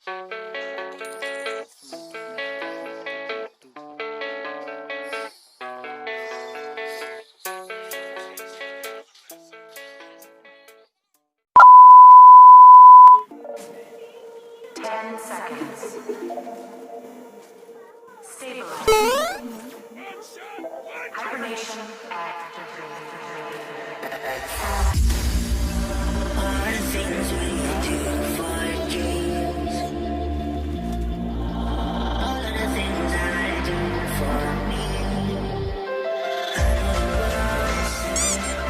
10 seconds. Stabilize. Hibernation activated. All the things we do for dreams. All of the things I do for me. I know the world is saying,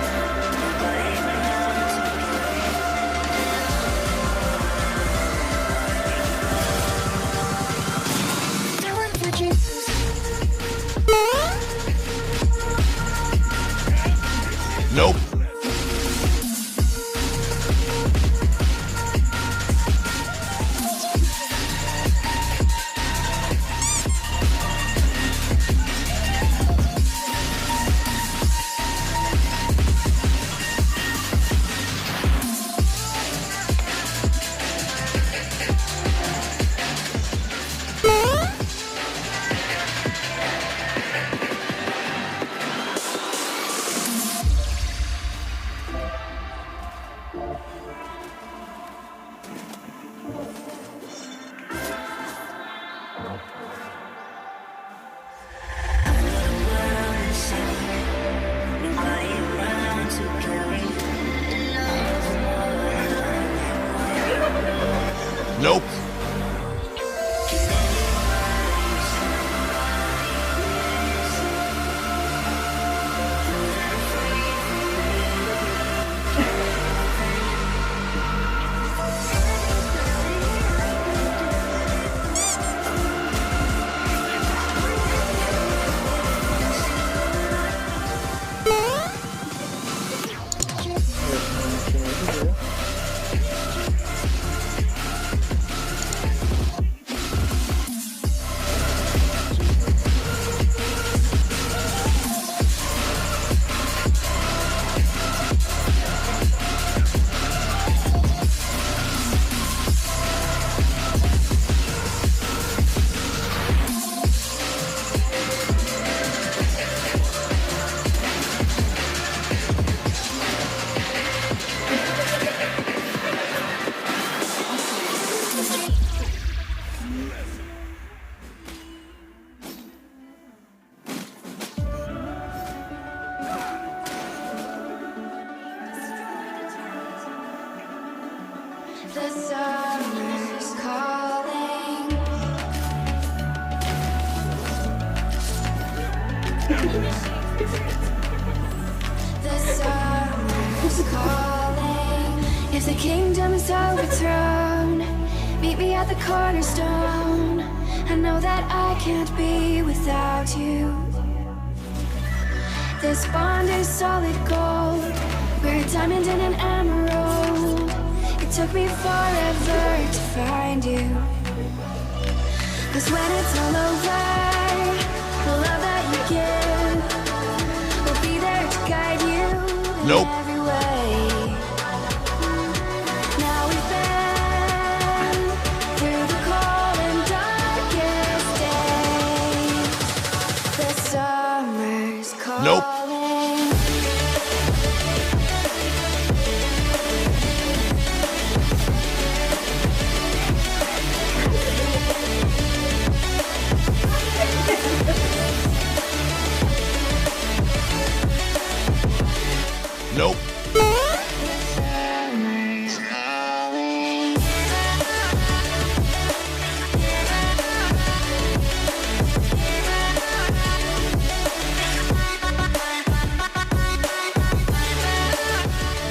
nobody belongs to me. Do it for dreams. Nope. Nope. The summer's calling. The summer's calling. If the kingdom is overthrown, meet me at the cornerstone. I know that I can't be without you. This bond is solid gold. We're a diamond and an emerald. It took me forever to find you. 'Cause when it's all over, the love that you give will be there to guide you in Nope. every way. Now we've been through the cold and darkest days. The summer's calling. Nope. Nope. Summer's calling.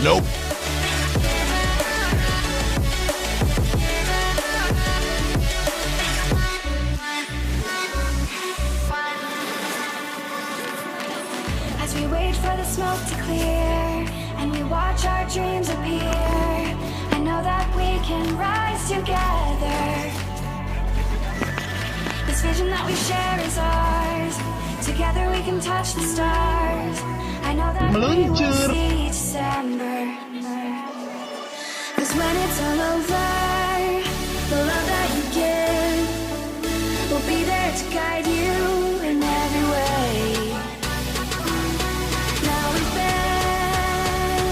Nope. As we wait for the smoke to clear and we watch our dreams appear, I know that we can rise together. This vision that we share is ours. Together we can touch the stars. I know that we will see December. 'Cause when it's all over, the love that you guide you in every way. Now we've been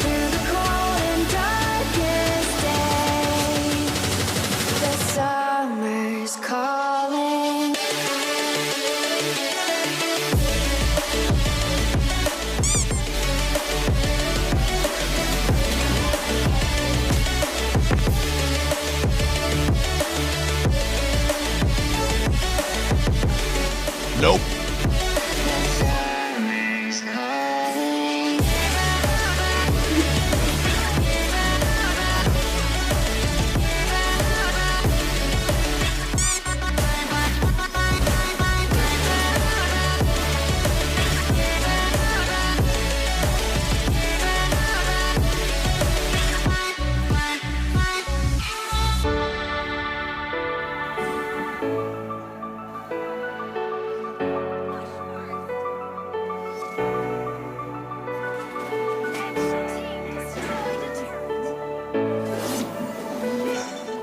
through the cold and darkest days. The summer's calling. Nope. Summer's calling.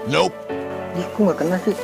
Nope. Ih, kok nggak kena sih?